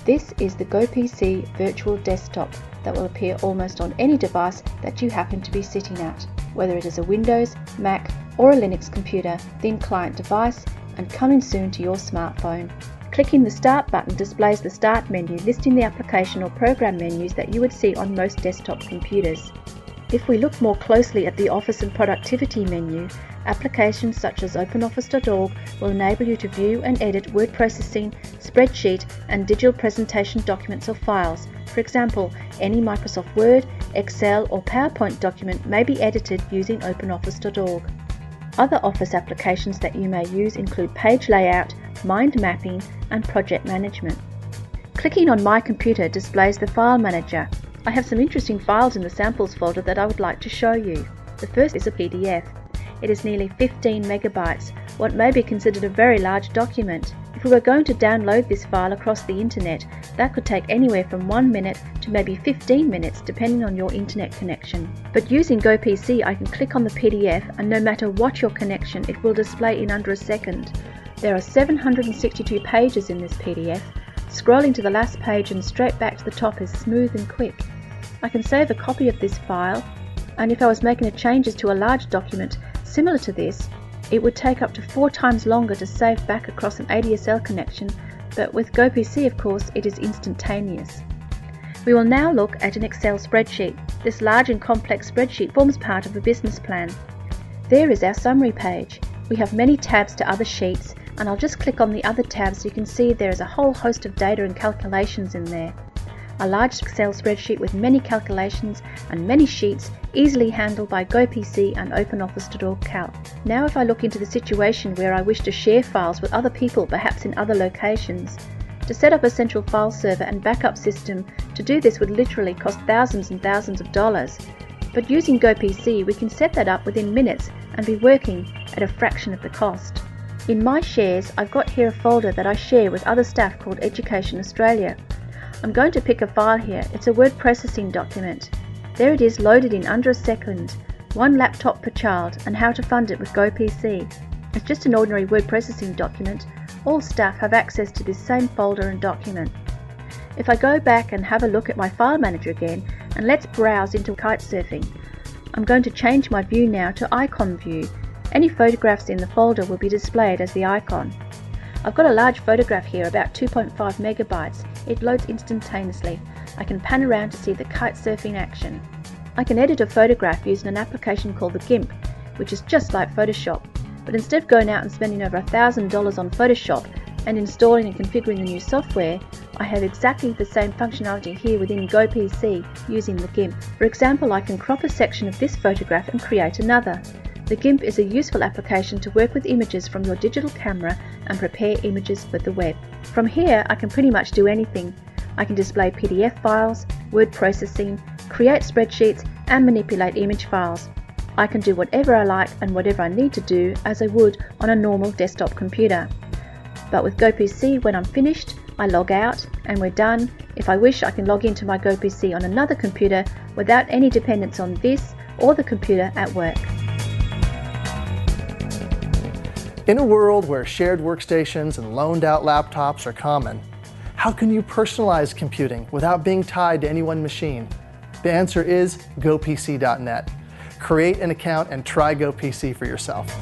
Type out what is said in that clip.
This is the GoPC Virtual Desktop that will appear almost on any device that you happen to be sitting at, whether it is a Windows, Mac or a Linux computer, thin client device, and coming soon to your smartphone. Clicking the Start button displays the Start menu listing the application or program menus that you would see on most desktop computers. If we look more closely at the Office and Productivity menu, applications such as OpenOffice.org will enable you to view and edit word processing, spreadsheet and digital presentation documents or files. For example, any Microsoft Word, Excel or PowerPoint document may be edited using OpenOffice.org. Other Office applications that you may use include page layout, mind mapping and project management. Clicking on My Computer displays the File Manager. I have some interesting files in the Samples folder that I would like to show you. The first is a PDF. It is nearly 15 megabytes, what may be considered a very large document. If we were going to download this file across the internet, that could take anywhere from 1 minute to maybe 15 minutes depending on your internet connection. But using GoPC, I can click on the PDF and no matter what your connection, it will display in under a second. There are 762 pages in this PDF. Scrolling to the last page and straight back to the top is smooth and quick. I can save a copy of this file, and if I was making changes to a large document similar to this, it would take up to 4 times longer to save back across an ADSL connection, but with GoPC of course it is instantaneous. We will now look at an Excel spreadsheet. This large and complex spreadsheet forms part of a business plan. There is our summary page. We have many tabs to other sheets, and I'll just click on the other tabs so you can see there is a whole host of data and calculations in there. A large Excel spreadsheet with many calculations and many sheets easily handled by GoPC and OpenOffice.org Calc. Now if I look into the situation where I wish to share files with other people, perhaps in other locations, to set up a central file server and backup system, to do this would literally cost thousands and thousands of dollars. But using GoPC we can set that up within minutes and be working at a fraction of the cost. In My Shares, I've got here a folder that I share with other staff called Education Australia. I'm going to pick a file here. It's a word processing document. There it is, loaded in under a second. 1 laptop per child and how to fund it with GoPC. It's just an ordinary word processing document. All staff have access to this same folder and document. If I go back and have a look at my file manager again, and let's browse into kitesurfing. I'm going to change my view now to icon view. Any photographs in the folder will be displayed as the icon. I've got a large photograph here, about 2.5 megabytes. It loads instantaneously. I can pan around to see the kitesurfing action. I can edit a photograph using an application called the GIMP, which is just like Photoshop. But instead of going out and spending over $1,000 on Photoshop and installing and configuring the new software, I have exactly the same functionality here within GoPC using the GIMP. For example, I can crop a section of this photograph and create another. The GIMP is a useful application to work with images from your digital camera and prepare images for the web. From here I can pretty much do anything. I can display PDF files, word processing, create spreadsheets and manipulate image files. I can do whatever I like and whatever I need to do as I would on a normal desktop computer. But with GoPC, when I'm finished, I log out and we're done. If I wish, I can log into my GoPC on another computer without any dependence on this or the computer at work. In a world where shared workstations and loaned out laptops are common, how can you personalize computing without being tied to any one machine? The answer is GoPC.net. Create an account and try GoPC for yourself.